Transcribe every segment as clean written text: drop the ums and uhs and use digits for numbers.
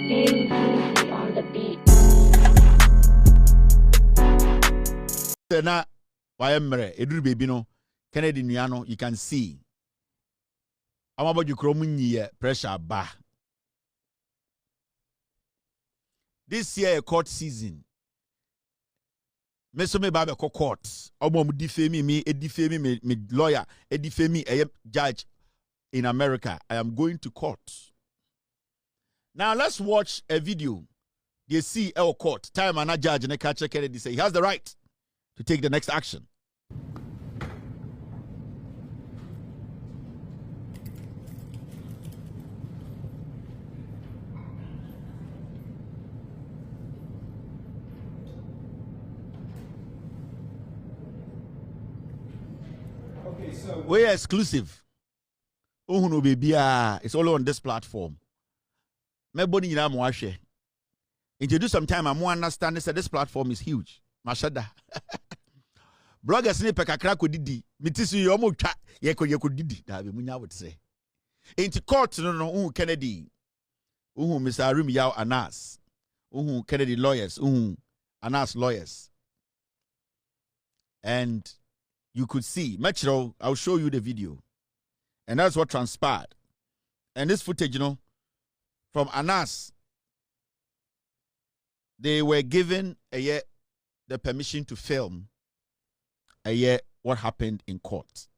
On the beat. Na why mere eduru baby no Kennedy nuano you can see amabodju krom nyiye pressure ba. This year court season me so me ba be court omo defame me defame me lawyer defame me judge in America. I am going to court. Now let's watch a video. They see our court time and a judge and a catcher Kennedy say he has the right to take the next action. Okay, so we're exclusive. Oh no baby, it's all on this platform. My body in Amwashe. Introduce some time, I'm more understanding that this platform is huge. Mashada. Bloggers ni pekakra ko didi. Mitisi yo mo twa ye ko didi. Da be munya would say. Into court no Kennedy. Mr. Arim Yao Anas. Kennedy lawyers. Anas lawyers. And you could see, Metro, I'll show you the video. And that's what transpired. And this footage, from Anas, they were given the permission to film what happened in court.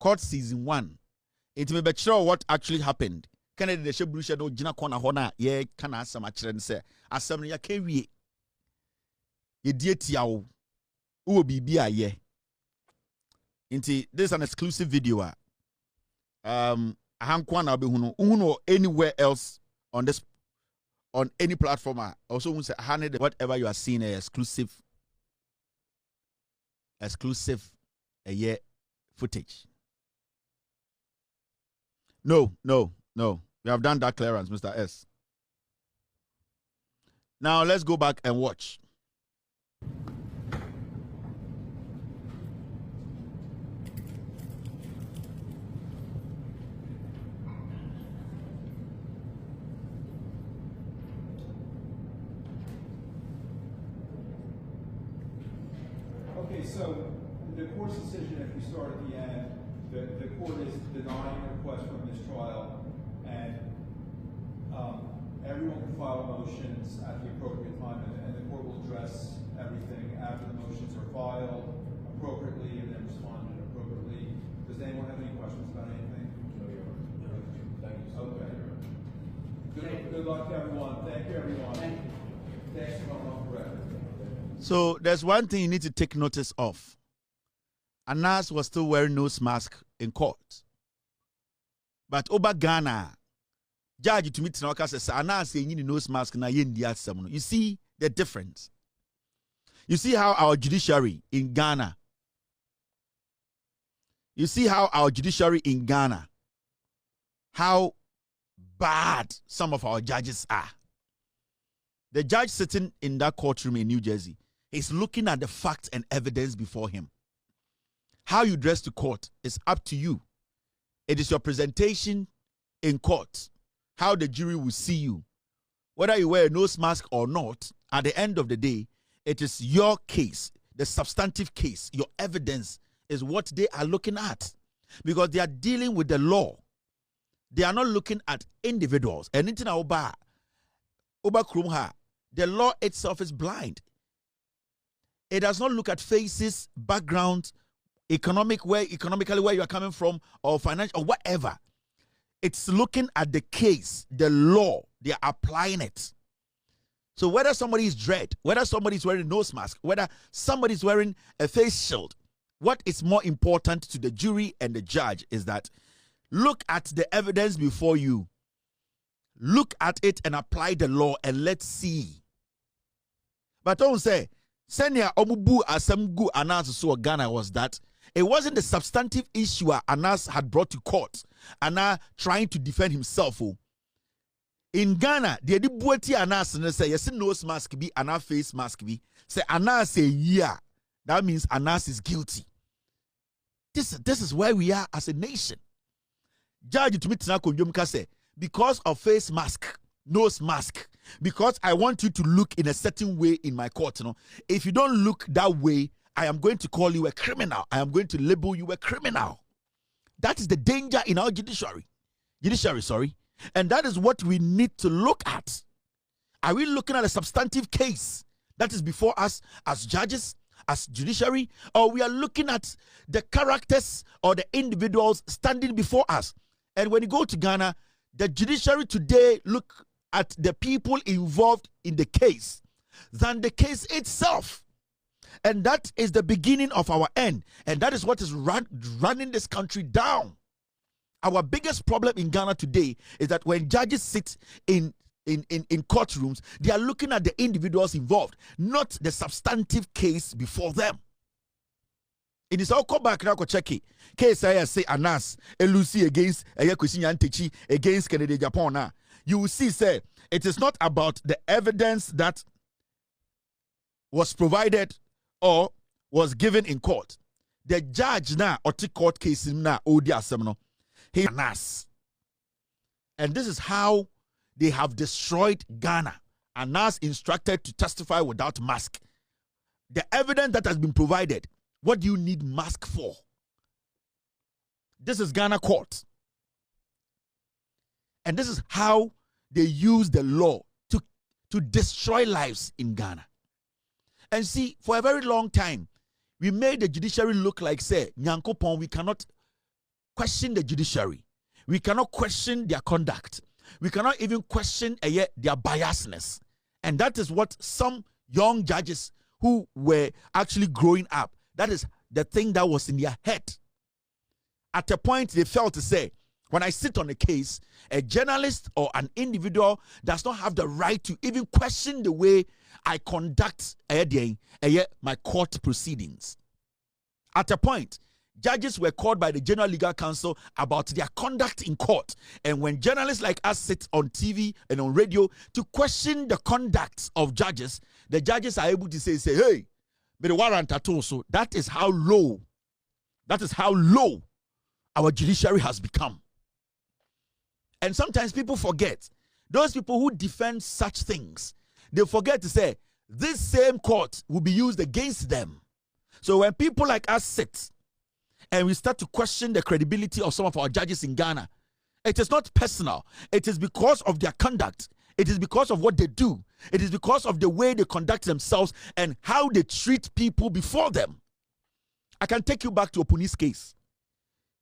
Court season 1. It may be sure what actually happened. Kennedy the Shebru no Jina Kona Hona, kana samachren se. Assembly ya kewie. Ye dieti yaw. Uwo bibia ye. Inti, this is an exclusive video. Anywhere else on any platform. Also, whatever you are seeing, exclusive footage. No. We have done that clearance, Mr. S. Now let's go back and watch. Okay, so the court's decision, if we start at the end, the court is denying a request for mistrial, and everyone can file motions at the appropriate time, and the court will address everything after the motions are filed appropriately and then responded appropriately. Does anyone have any questions about anything? No, Your Honor. Thank you. Okay. Good luck, everyone. Thank you, everyone. Thank you. Thanks for coming on the record. So there's one thing you need to take notice of. Anas was still wearing nose mask in court. But over Ghana, judge to meet says Anas saying nose mask na yendi. You see the difference. You see how our judiciary in Ghana. How bad some of our judges are. The judge sitting in that courtroom in New Jersey is looking at the facts and evidence before him. How you dress to court is up to you. It is your presentation in court, how the jury will see you. Whether you wear a nose mask or not, at the end of the day, it is your case, the substantive case, your evidence is what they are looking at. Because they are dealing with the law. They are not looking at individuals. Anything about the law itself is blind. It does not look at faces, background, economically where you are coming from, or financial, or whatever. It's looking at the case, the law. They are applying it. So whether somebody is dread, whether somebody is wearing a nose mask, whether somebody is wearing a face shield, what is more important to the jury and the judge is that look at the evidence before you. Look at it and apply the law, and let's see. But don't say, Senya Omubu Asamgu Anas so Ghana was that it wasn't the substantive issue Anas had brought to court. Anas trying to defend himself. In Ghana, the Edibuati Anas and say, yes, nose mask be, Anas face mask be. Say Anas say, yeah. That means Anas is guilty. This is where we are as a nation. Judge to me say, because of face mask, nose mask because I want you to look in a certain way in my court. If you don't look that way, I am going to call you a criminal. I am going to label you a criminal. That is the danger in our judiciary. And that is what we need to look at. Are we looking at a substantive case that is before us as judges, as judiciary, or we are looking at the characters or the individuals standing before us? And when you go to Ghana, the judiciary today look at the people involved in the case than the case itself. And that is the beginning of our end. And that is what is running this country down. Our biggest problem in Ghana today is that when judges sit in courtrooms, they are looking at the individuals involved, not the substantive case before them. It is all come back now. Check it. Case I say Anas Elusi against Nyantechi against Kennedy Agyapong. Now you will see, say it is not about the evidence that was provided or was given in court. The judge now or the court case now odi asemno he Anas, and this is how they have destroyed Ghana. Anas instructed to testify without mask. The evidence that has been provided. What do you need mask for? This is Ghana court. And this is how they use the law to destroy lives in Ghana. And see, for a very long time, we made the judiciary look like, say, Nyankopon, we cannot question the judiciary. We cannot question their conduct. We cannot even question their biasness. And that is what some young judges who were actually growing up, that is the thing that was in their head. At a point, they felt to say, when I sit on a case, a journalist or an individual does not have the right to even question the way I conduct my court proceedings. At a point, judges were called by the General Legal Council about their conduct in court. And when journalists like us sit on TV and on radio to question the conduct of judges, the judges are able to say, hey, but the warrant at all. So that is how low our judiciary has become. And sometimes people forget, those people who defend such things, they forget to say, this same court will be used against them. So when people like us sit and we start to question the credibility of some of our judges in Ghana, it is not personal. It is because of their conduct. It is because of what they do. It is because of the way they conduct themselves and how they treat people before them. I can take you back to Opuni's case.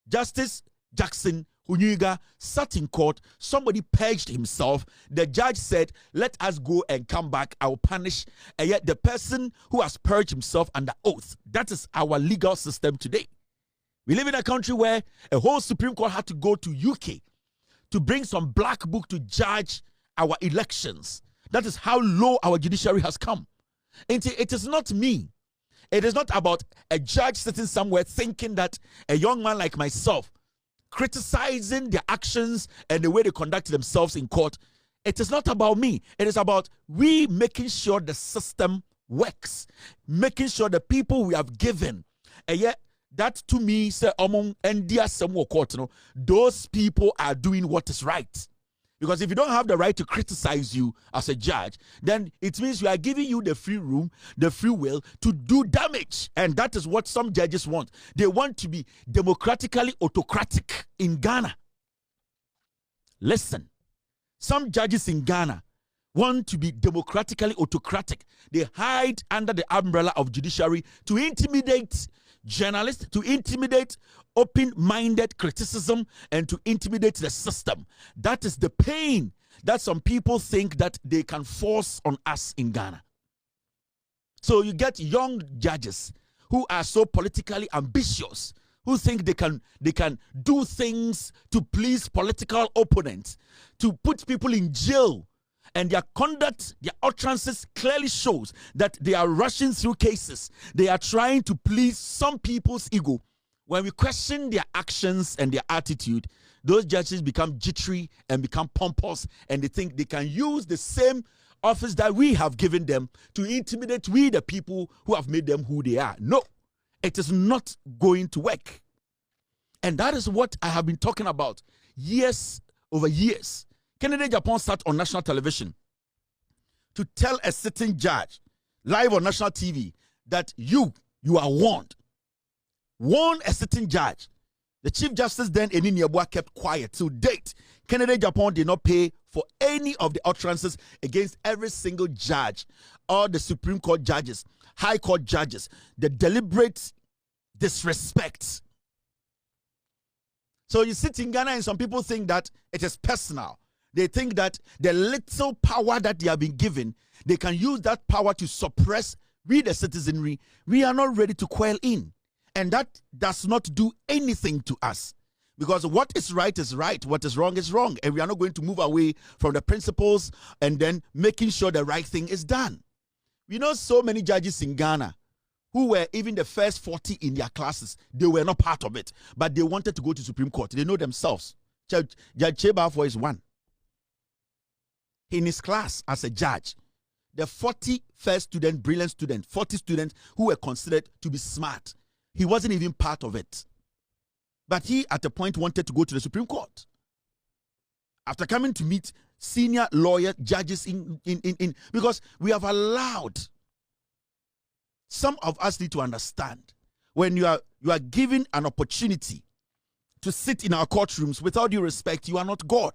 Justice Jackson Hunyuga sat in court. Somebody purged himself. The judge said, let us go and come back. I will punish the person who has purged himself under oath. That is our legal system today. We live in a country where a whole Supreme Court had to go to UK to bring some black book to judge our elections. That is how low our judiciary has come. And it is not me. It is not about a judge sitting somewhere thinking that a young man like myself criticizing their actions and the way they conduct themselves in court. It is not about me. It is about we making sure the system works, making sure the people we have given, and yet that to me say among India somewhere court, those people are doing what is right. Because if you don't have the right to criticize you as a judge, then it means we are giving you the free room, the free will to do damage. And that is what some judges want. They want to be democratically autocratic in Ghana. Listen, some judges in Ghana want to be democratically autocratic. They hide under the umbrella of judiciary to intimidate journalists, to intimidate open-minded criticism, and to intimidate the system. That is the pain that some people think that they can force on us in Ghana. So you get young judges who are so politically ambitious, who think they can do things to please political opponents, to put people in jail. And their conduct, their utterances clearly shows that they are rushing through cases. They are trying to please some people's ego. When we question their actions and their attitude, those judges become jittery and become pompous, and they think they can use the same office that we have given them to intimidate we, the people who have made them who they are. No, it is not going to work. And that is what I have been talking about years over years. Kennedy Agyapong sat on national television to tell a sitting judge live on national TV that you are warned. Warn a sitting judge. The Chief Justice then, Eni Niabua, kept quiet. To date, Kennedy Agyapong did not pay for any of the utterances against every single judge, or the Supreme Court judges, High Court judges, the deliberate disrespect. So you sit in Ghana and some people think that it is personal. They think that the little power that they have been given, they can use that power to suppress we the citizenry. We are not ready to quail in. And that does not do anything to us. Because what is right, what is wrong is wrong. And we are not going to move away from the principles and then making sure the right thing is done. We know so many judges in Ghana who were even the first 40 in their classes. They were not part of it, but they wanted to go to Supreme Court. They know themselves. Judge Chebafo is one. In his class as a judge, the 40 first student, brilliant student, 40 students who were considered to be smart, he wasn't even part of it. But he, at a point, wanted to go to the Supreme Court. After coming to meet senior lawyer judges because we have allowed, some of us need to understand, when you are given an opportunity to sit in our courtrooms, without due respect, you are not God.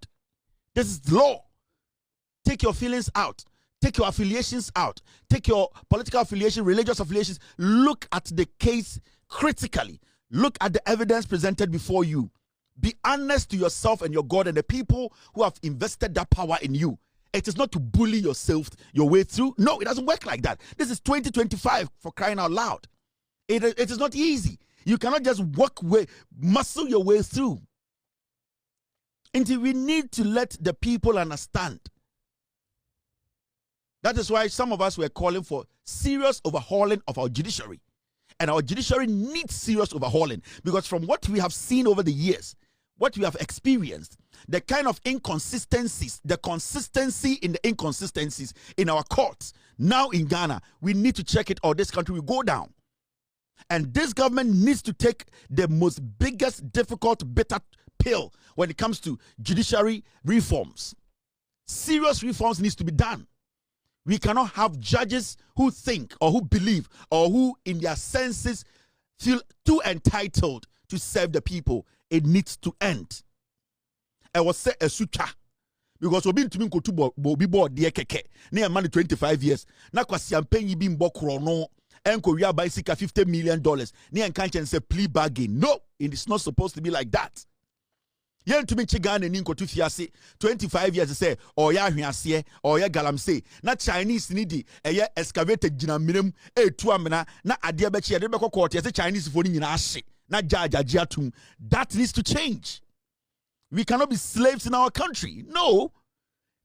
This is law. Take your feelings out. Take your affiliations out. Take your political affiliation, religious affiliations. Look at the case critically. Look at the evidence presented before you. Be honest to yourself and your God and the people who have invested that power in you. It is not to bully yourself your way through. No, it doesn't work like that. This is 2025, for crying out loud. It is not easy. You cannot just muscle your way through. Until we need to let the people understand. That is why some of us were calling for serious overhauling of our judiciary. And our judiciary needs serious overhauling, because from what we have seen over the years, what we have experienced, the kind of inconsistencies, the consistency in the inconsistencies in our courts, now in Ghana, we need to check it or this country will go down. And this government needs to take the most biggest, difficult, bitter pill when it comes to judiciary reforms. Serious reforms needs to be done. We cannot have judges who think or who believe or who in their senses feel too entitled to serve the people. It needs to end. I was say a sucha because we been to me to be board the keke near money 25 years. Na kwasi ampenyi bi mbo krono and Korea buy $50 million. Near can't say plea bargain. No, it is not supposed to be like that. Yen to me chigan and ninko to fiase 25 years say or ya hwiase or ya galamse na Chinese needy a excavated jina minimum a tuamena na adia bechi a debeko court as a Chinese for in ashe na jajatum. That needs to change. We cannot be slaves in our country. No.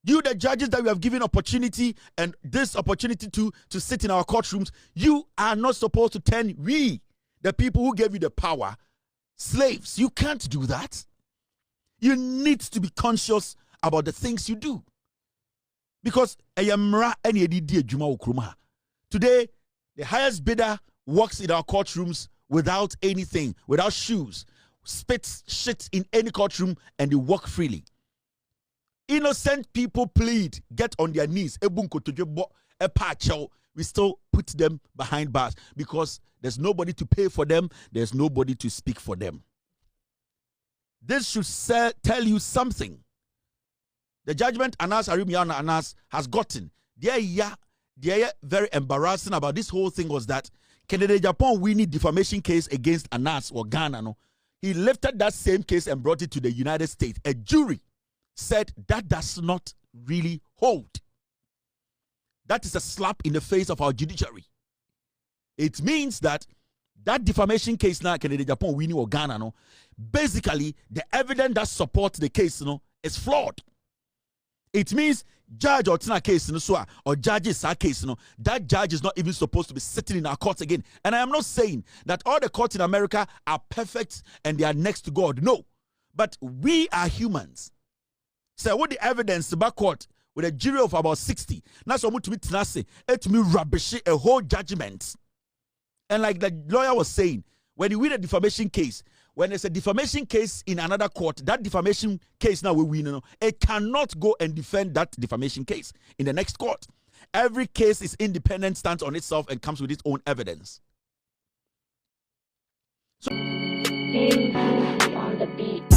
You, the judges that we have given opportunity and this opportunity to sit in our courtrooms, you are not supposed to turn we, the people who gave you the power, slaves. You can't do that. You need to be conscious about the things you do. Because today, the highest bidder walks in our courtrooms without anything, without shoes, spits shit in any courtroom, and they walk freely. Innocent people plead, get on their knees. We still put them behind bars because there's nobody to pay for them, there's nobody to speak for them. This should tell you something. The judgment Anas Arimiana Anas has gotten, they're very embarrassing about this whole thing was that Kennedy Agyapong winning defamation case against Anas or Ghana. No? He lifted that same case and brought it to the United States. A jury said that does not really hold. That is a slap in the face of our judiciary. It means that defamation case now, Kennedy Agyapong winning or Ghana, no, basically the evidence that supports the case, no, is flawed. It means judge or tina case, no, or judges our case, no, that judge is not even supposed to be sitting in our courts again. And I am not saying that all the courts in America are perfect and they are next to God. No, but we are humans. So what the evidence about court with a jury of about 60, that's what to me it me rubbish a whole judgment. And like the lawyer was saying, when you win a defamation case, when there's a defamation case in another court, that defamation case now we win, it cannot go and defend that defamation case in the next court. Every case is independent, stands on itself, and comes with its own evidence. On the beat.